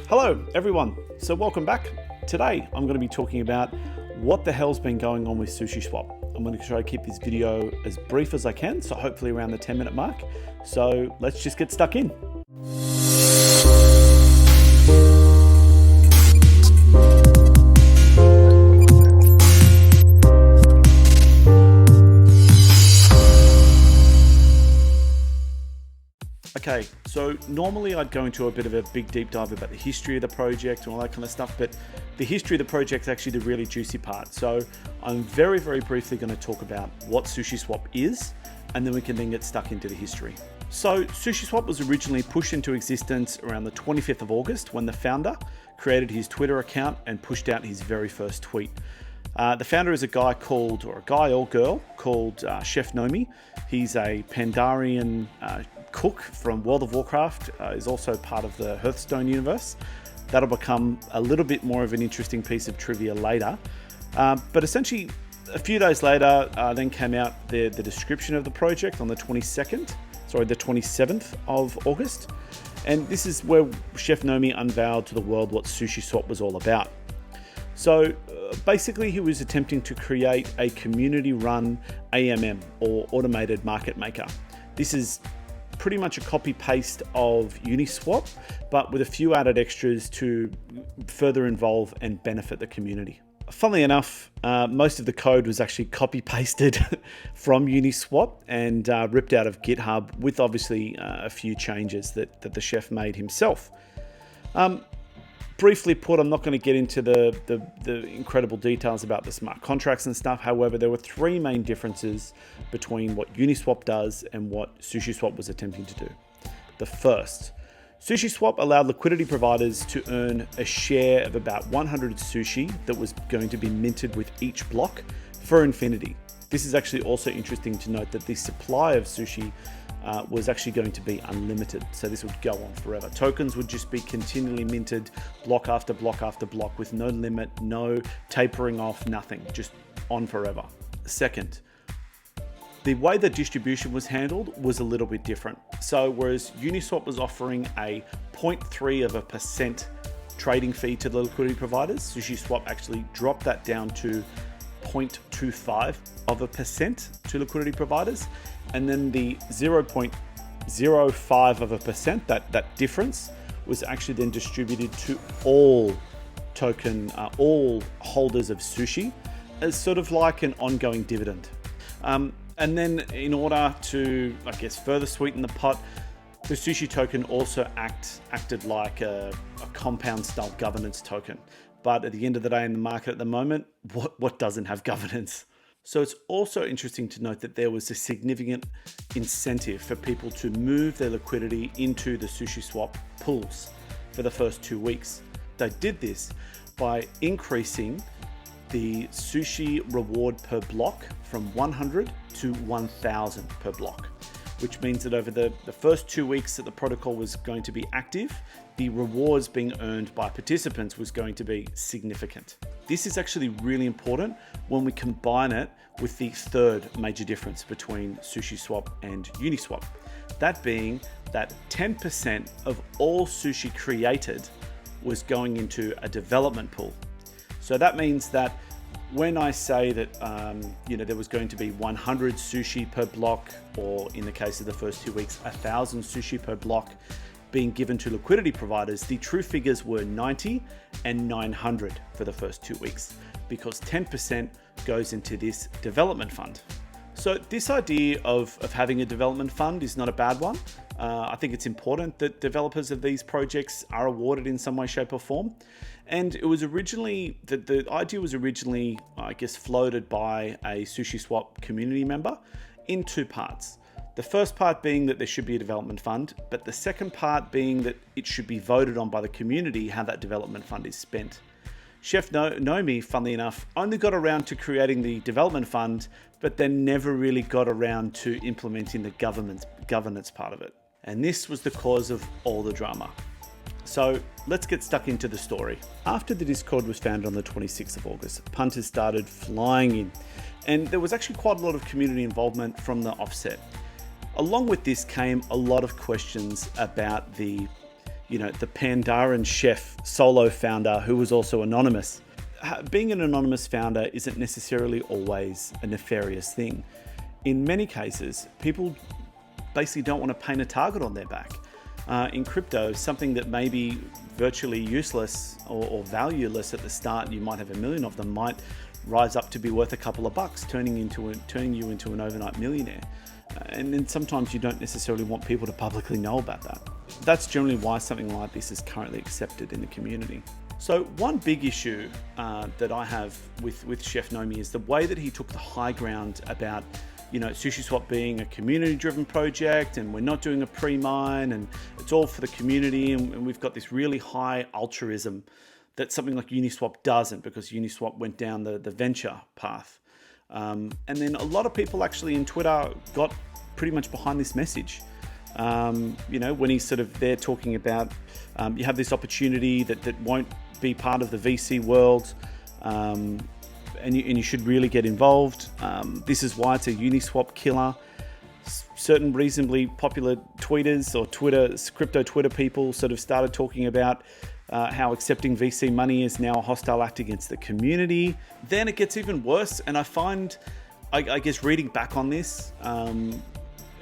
Hello everyone, so welcome back. Today I'm going to be talking about what the hell's been going on with Sushiswap. I'm going to try to keep this video as brief as I can, so hopefully around the 10-minute mark. So let's just get stuck in. Okay, so normally I'd go into a bit of a big deep dive about the history of the project and all that kind of stuff, but the history of the project is actually the really juicy part. So I'm very briefly going to talk about what Sushiswap is, and then we can then get stuck into the history. So Sushiswap was originally pushed into existence around the 25th of August when the founder created his Twitter account and pushed out his very first tweet. The founder is a guy or girl called Chef Nomi. He's a Pandarian cook from World of Warcraft, is also part of the Hearthstone universe. That'll become a little bit more of an interesting piece of trivia later. But essentially, a few days later, then came out the description of the project on the 27th of August. And this is where Chef Nomi unveiled to the world what Sushiswap was all about. So basically, he was attempting to create a community-run AMM, or automated market maker. This is pretty much a copy-paste of Uniswap, but with a few added extras to further involve and benefit the community. Funnily enough, most of the code was actually copy-pasted from Uniswap and ripped out of GitHub, with obviously a few changes that the chef made himself. Briefly put, I'm not going to get into the incredible details about the smart contracts and stuff. However, there were three main differences between what Uniswap does and what Sushiswap was attempting to do. The first, Sushiswap allowed liquidity providers to earn a share of about 100 sushi that was going to be minted with each block for infinity. This is actually also interesting to note that the supply of sushi was actually going to be unlimited. So this would go on forever. Tokens would just be continually minted block after block after block with no limit, no tapering off, nothing, just on forever. Second, the way the distribution was handled was a little bit different. So whereas Uniswap was offering a 0.3% trading fee to the liquidity providers, Sushiswap actually dropped that down to 0.25% to liquidity providers, and then the 0.05%, that difference, was actually then distributed to all all holders of sushi as sort of like an ongoing dividend. And then in order to, I guess, further sweeten the pot, the sushi token also acted like a compound style governance token. But at the end of the day in the market at the moment, what doesn't have governance? So it's also interesting to note that there was a significant incentive for people to move their liquidity into the Sushiswap pools for the first 2 weeks. They did this by increasing the sushi reward per block from 100 to 1,000 per block, which means that over the first 2 weeks that the protocol was going to be active, the rewards being earned by participants was going to be significant. This is actually really important when we combine it with the third major difference between Sushiswap and Uniswap. That being that 10% of all sushi created was going into a development pool. So that means that when I say that there was going to be 100 sushi per block, or in the case of the first 2 weeks, 1,000 sushi per block being given to liquidity providers, the true figures were 90 and 900 for the first 2 weeks, because 10% goes into this development fund. So this idea of having a development fund is not a bad one. I think it's important that developers of these projects are awarded in some way, shape or form. And it was originally, the idea was originally, I guess, floated by a Sushiswap community member in two parts. The first part being that there should be a development fund, but the second part being that it should be voted on by the community how that development fund is spent. Chef Nomi, funnily enough, only got around to creating the development fund, but then never really got around to implementing the governance part of it. And this was the cause of all the drama. So let's get stuck into the story. After the Discord was founded on the 26th of August, punters started flying in, and there was actually quite a lot of community involvement from the offset. Along with this came a lot of questions about the the Pandaren chef solo founder who was also anonymous. Being an anonymous founder isn't necessarily always a nefarious thing. In many cases, people basically don't want to paint a target on their back. In crypto, something that may be virtually useless or valueless at the start, you might have a million of them, might rise up to be worth a couple of bucks, turning you into an overnight millionaire. And then sometimes you don't necessarily want people to publicly know about that. That's generally why something like this is currently accepted in the community. So one big issue that I have with Chef Nomi is the way that he took the high ground about Sushiswap being a community-driven project, and we're not doing a pre-mine, and it's all for the community, and we've got this really high altruism that something like Uniswap doesn't, because Uniswap went down the venture path. And then a lot of people actually in Twitter got pretty much behind this message. When he's sort of there talking about you have this opportunity that won't be part of the VC world, and you should really get involved. This is why it's a Uniswap killer. Certain reasonably popular tweeters or crypto Twitter people sort of started talking about how accepting VC money is now a hostile act against the community. Then it gets even worse, and I find, I guess reading back on this,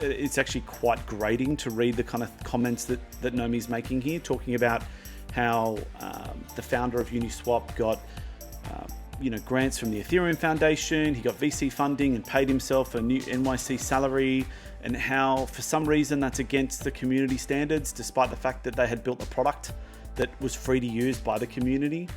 it's actually quite grating to read the kind of comments that Nomi's making here, talking about how the founder of Uniswap got grants from the Ethereum Foundation, he got VC funding and paid himself a new NYC salary, and how for some reason that's against the community standards, despite the fact that they had built a product that was free to use by the community.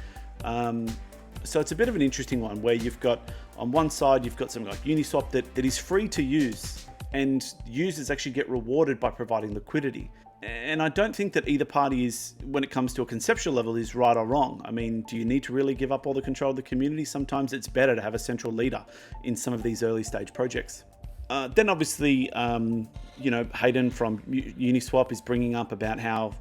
So it's a bit of an interesting one where you've got, on one side, you've got something like Uniswap that is free to use, and users actually get rewarded by providing liquidity. And I don't think that either party is, when it comes to a conceptual level, is right or wrong. I mean, do you need to really give up all the control of the community? Sometimes it's better to have a central leader in some of these early stage projects. Then obviously, Hayden from Uniswap is bringing up about how,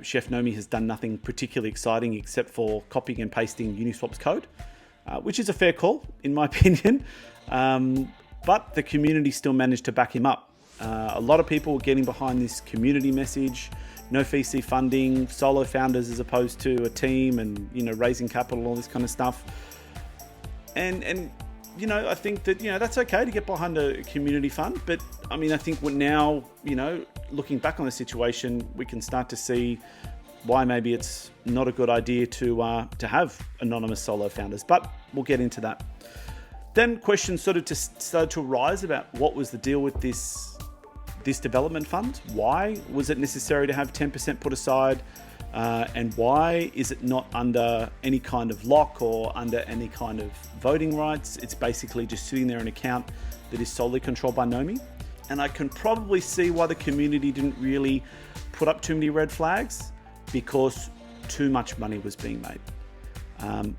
Chef Nomi has done nothing particularly exciting except for copying and pasting Uniswap's code, which is a fair call, in my opinion. But the community still managed to back him up. A lot of people were getting behind this community message, no VC funding, solo founders as opposed to a team, and raising capital, all this kind of stuff. And I think that that's okay to get behind a community fund, but I mean, I think we're now looking back on the situation, we can start to see why maybe it's not a good idea to have anonymous solo founders, but we'll get into that. Then questions started to arise about what was the deal with this development fund. Why was it necessary to have 10% put aside? And why is it not under any kind of lock or under any kind of voting rights? It's basically just sitting there in an account that is solely controlled by Nomi. And I can probably see why the community didn't really put up too many red flags, because too much money was being made.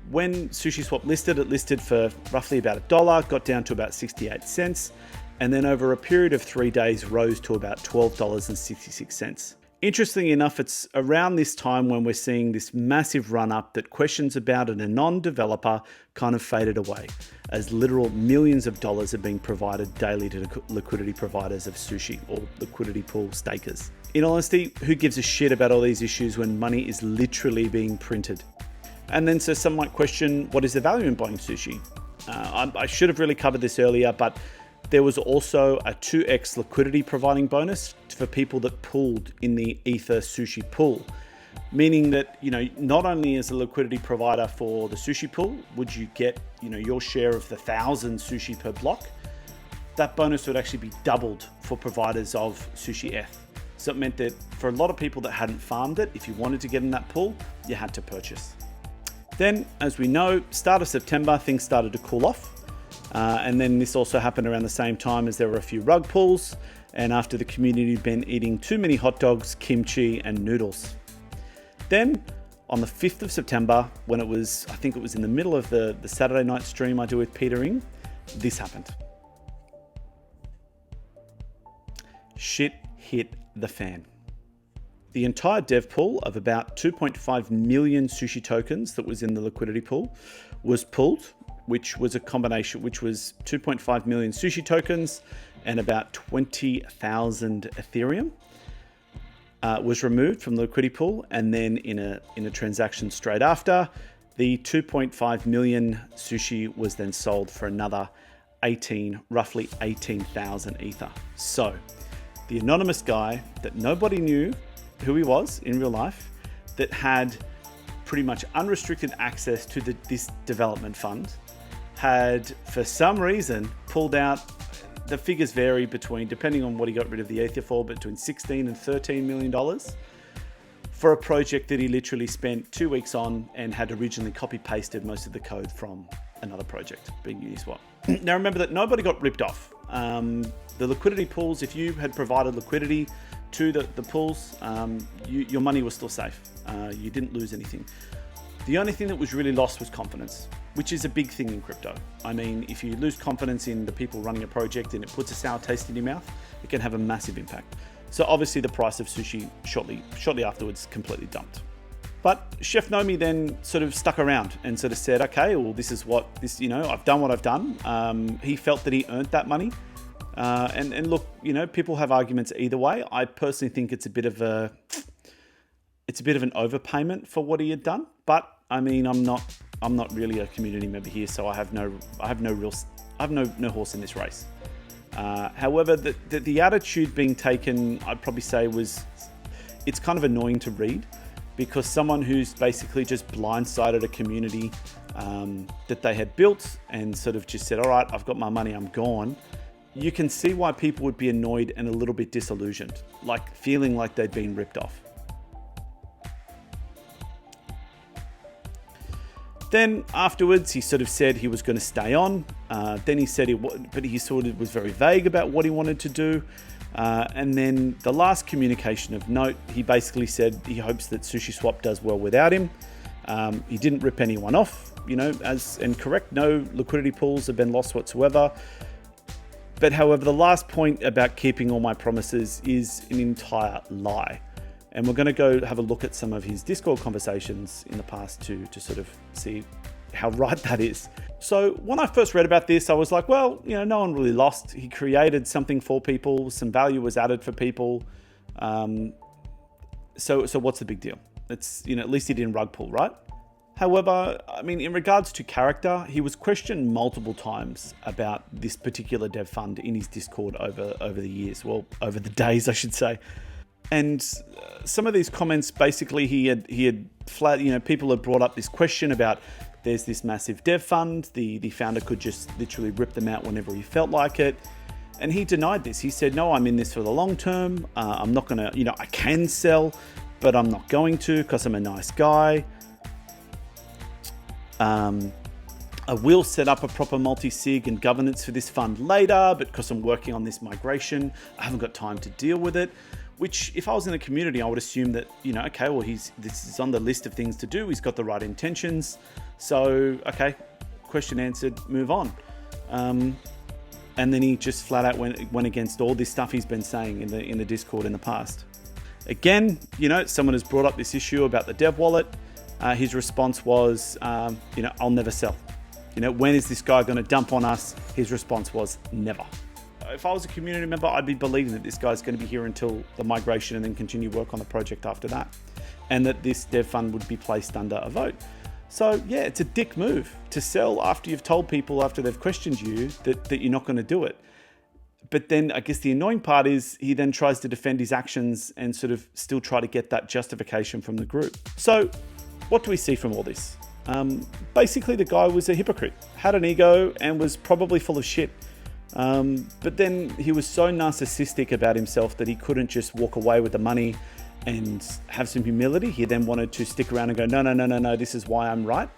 When Sushiswap listed, it listed for roughly about $1, got down to about 68 cents, and then over a period of 3 days rose to about $12.66. Interestingly enough, it's around this time when we're seeing this massive run up that questions about an anon developer kind of faded away, as literal millions of dollars are being provided daily to liquidity providers of SUSHI, or liquidity pool stakers. In honesty, who gives a shit about all these issues when money is literally being printed? And then so some might question, what is the value in buying SUSHI? I should have really covered this earlier, but there was also a 2x liquidity providing bonus for people that pooled in the Ether SUSHI pool, meaning that, not only as a liquidity provider for the SUSHI pool would you get, your share of the 1,000 SUSHI per block, that bonus would actually be doubled for providers of SUSHI F. So it meant that for a lot of people that hadn't farmed it, if you wanted to get in that pool, you had to purchase. Then, as we know, start of September, things started to cool off. And then this also happened around the same time as there were a few rug pulls, and after the community had been eating too many hot dogs, kimchi, and noodles. Then, on the 5th of September, when I think it was in the middle of the Saturday night stream I do with Peter Ing, this happened. Shit hit the fan. The entire dev pool of about 2.5 million SUSHI tokens that was in the liquidity pool was pulled, which was 2.5 million SUSHI tokens and about 20,000 Ethereum. was removed from the liquidity pool, and then in a transaction straight after, the 2.5 million sushi was then sold for another roughly 18,000 ether. So the anonymous guy that nobody knew who he was in real life, that had pretty much unrestricted access to this development fund, had for some reason pulled out, the figures vary between, depending on what he got rid of the ether for, between $16 and $13 million for a project that he literally spent 2 weeks on and had originally copy pasted most of the code from another project, being Uniswap. Now remember that nobody got ripped off. The liquidity pools, if you had provided liquidity to the pools, your money was still safe. You didn't lose anything. The only thing that was really lost was confidence, which is a big thing in crypto. I mean, if you lose confidence in the people running a project and it puts a sour taste in your mouth, it can have a massive impact. So obviously the price of sushi shortly afterwards completely dumped. But Chef Nomi then sort of stuck around and sort of said, okay, well, I've done what I've done. He felt that he earned that money. And look, people have arguments either way. I personally think it's a bit of an overpayment for what he had done. But I mean, I'm not really a community member here, so I have no horse in this race. However, the attitude being taken, I'd probably say it's kind of annoying to read, because someone who's basically just blindsided a community that they had built and sort of just said, all right, I've got my money, I'm gone. You can see why people would be annoyed and a little bit disillusioned, like feeling like they'd been ripped off. Then afterwards, he sort of said he was going to stay on. Then he said but he sort of was very vague about what he wanted to do. And then the last communication of note, he basically said he hopes that Sushiswap does well without him. He didn't rip anyone off, correct, no liquidity pools have been lost whatsoever. But however, the last point about keeping all my promises is an entire lie. And we're going to go have a look at some of his Discord conversations in the past to sort of see how right that is. So when I first read about this, I was like, well, no one really lost. He created something for people. Some value was added for people. So what's the big deal? It's, at least he didn't rug pull, right? However, I mean, in regards to character, he was questioned multiple times about this particular dev fund in his Discord over the years. Well, over the days, I should say. And some of these comments, basically, he had flat, people had brought up this question about there's this massive dev fund. The founder could just literally rip them out whenever he felt like it. And he denied this. He said, no, I'm in this for the long term. I'm not going to, I can sell, but I'm not going to because I'm a nice guy. I will set up a proper multi-sig and governance for this fund later, but because I'm working on this migration, I haven't got time to deal with it. Which, if I was in a community, I would assume that, okay, well, this is on the list of things to do. He's got the right intentions. So, okay, question answered, move on. And then he just flat out went against all this stuff he's been saying in the Discord in the past. Again, someone has brought up this issue about the dev wallet. His response was, I'll never sell. When is this guy going to dump on us? His response was never. If I was a community member, I'd be believing that this guy's going to be here until the migration and then continue work on the project after that. And that this dev fund would be placed under a vote. So yeah, it's a dick move to sell after you've told people, after they've questioned you, that you're not going to do it. But then I guess the annoying part is he then tries to defend his actions and sort of still try to get that justification from the group. So what do we see from all this? Basically, the guy was a hypocrite, had an ego and was probably full of shit. But then he was so narcissistic about himself that he couldn't just walk away with the money and have some humility. He then wanted to stick around and go, no, this is why I'm right,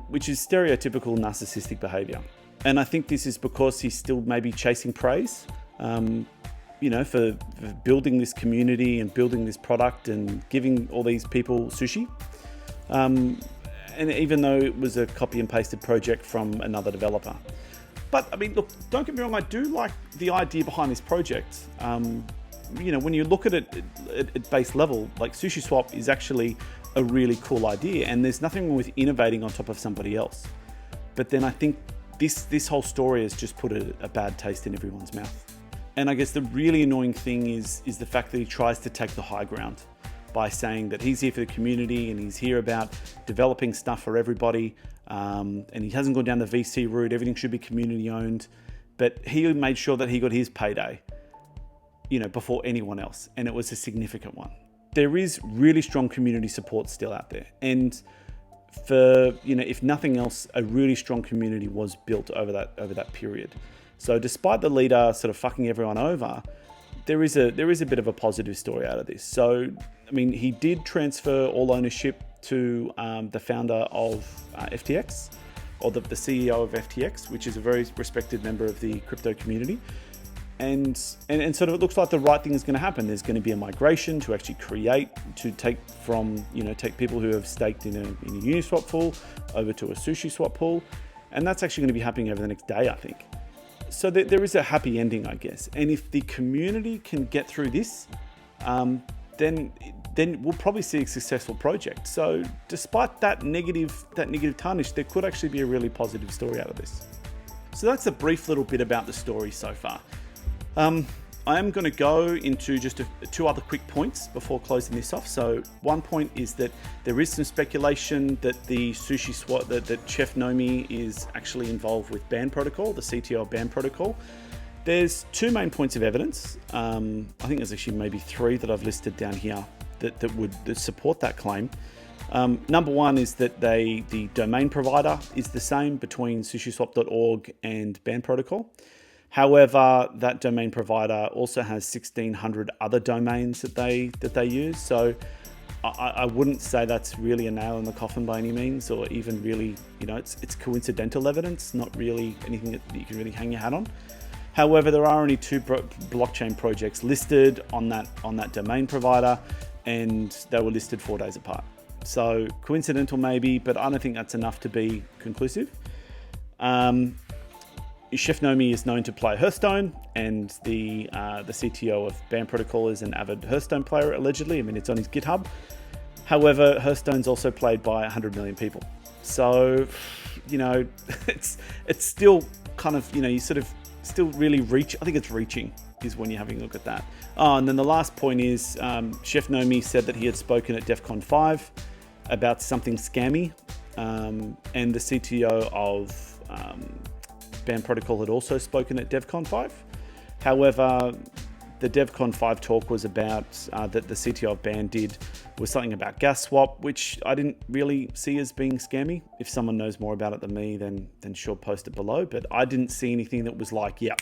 which is stereotypical narcissistic behavior. And I think this is because he's still maybe chasing praise, for building this community and building this product and giving all these people sushi. And even though it was a copy and pasted project from another developer. But I mean, look, don't get me wrong, I do like the idea behind this project. When you look at it at base level, like Sushiswap is actually a really cool idea, and there's nothing wrong with innovating on top of somebody else. But then I think this whole story has just put a bad taste in everyone's mouth. And I guess the really annoying thing is the fact that he tries to take the high ground by saying that he's here for the community and he's here about developing stuff for everybody. And he hasn't gone down the VC route. Everything should be community owned. But he made sure that he got his payday, before anyone else. And it was a significant one. There is really strong community support still out there. And for, if nothing else, a really strong community was built over that period. So despite the leader sort of fucking everyone over, there is a bit of a positive story out of this. So, he did transfer all ownership to the founder of FTX, or the CEO of FTX, which is a very respected member of the crypto community. And sort of it looks like the right thing is going to happen. There's going to be a migration to actually take people who have staked in a Uniswap pool over to a Sushiswap pool. And that's actually going to be happening over the next day, I think. So there is a happy ending, I guess. And if the community can get through this, then we'll probably see a successful project. So despite that negative tarnish, there could actually be a really positive story out of this. So that's a brief little bit about the story so far. I am going to go into just two other quick points before closing this off. So one point is that there is some speculation that the Sushiswap, that Chef Nomi is actually involved with Band Protocol, the CTO of Band Protocol. There's two main points of evidence. I think there's actually maybe three that I've listed down here that support that claim. Number one is that the domain provider is the same between sushiswap.org and Band Protocol. However, that domain provider also has 1,600 other domains that they use. So I wouldn't say that's really a nail in the coffin by any means, or even really, it's coincidental evidence, not really anything that you can really hang your hat on. However, there are only two blockchain projects listed on that domain provider, and they were listed 4 days apart. So coincidental maybe, but I don't think that's enough to be conclusive. Chef Nomi is known to play Hearthstone, and the CTO of Band Protocol is an avid Hearthstone player, allegedly. It's on his GitHub. However, Hearthstone's also played by 100 million people. So, it's still kind of, you sort of still really reach. I think it's reaching is when you're having a look at that. Oh, and then the last point is Chef Nomi said that he had spoken at DEF CON 5 about something scammy, and the CTO of Band Protocol had also spoken at DevCon 5. However, the DevCon 5 talk was about that the CTO of Band did was something about gas swap, which I didn't really see as being scammy. If someone knows more about it than me, then sure, post it below. But I didn't see anything that was like, yeah,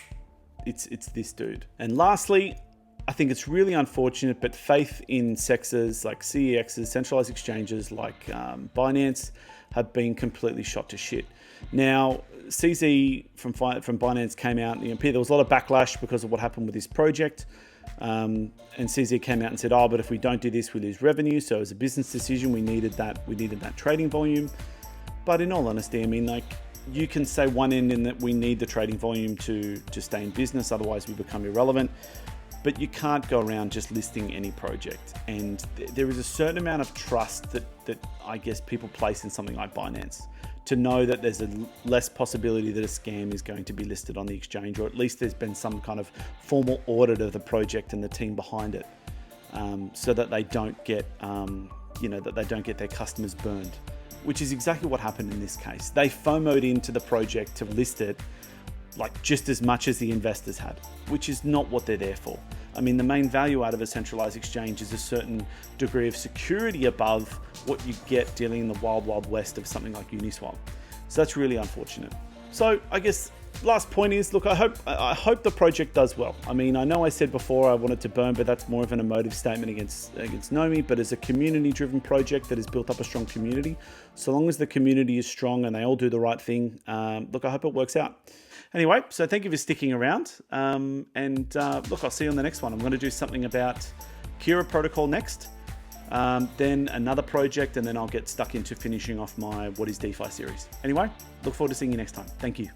it's this dude. And lastly, I think it's really unfortunate, but faith in CEXs like CEXs, centralized exchanges like Binance, have been completely shot to shit. Now, CZ from Binance came out, there was a lot of backlash because of what happened with this project. And CZ came out and said, but if we don't do this, we lose revenue. So as a business decision, we needed that trading volume. But in all honesty, you can say one end in that we need the trading volume to stay in business, otherwise we become irrelevant. But you can't go around just listing any project. And there is a certain amount of trust that I guess people place in something like Binance to know that there's a less possibility that a scam is going to be listed on the exchange, or at least there's been some kind of formal audit of the project and the team behind it, so that they don't get, their customers burned, which is exactly what happened in this case. They FOMO'd into the project to list it just as much as the investors had, which is not what they're there for. The main value out of a centralized exchange is a certain degree of security above what you get dealing in the wild, wild west of something like Uniswap. So that's really unfortunate. So I guess last point is, look, I hope the project does well. I know I said before I wanted to burn, but that's more of an emotive statement against Nomi. But as a community-driven project that has built up a strong community, so long as the community is strong and they all do the right thing, look, I hope it works out. Anyway, so thank you for sticking around. Look, I'll see you on the next one. I'm going to do something about Kira Protocol next, then another project, and then I'll get stuck into finishing off my What is DeFi series. Anyway, look forward to seeing you next time. Thank you.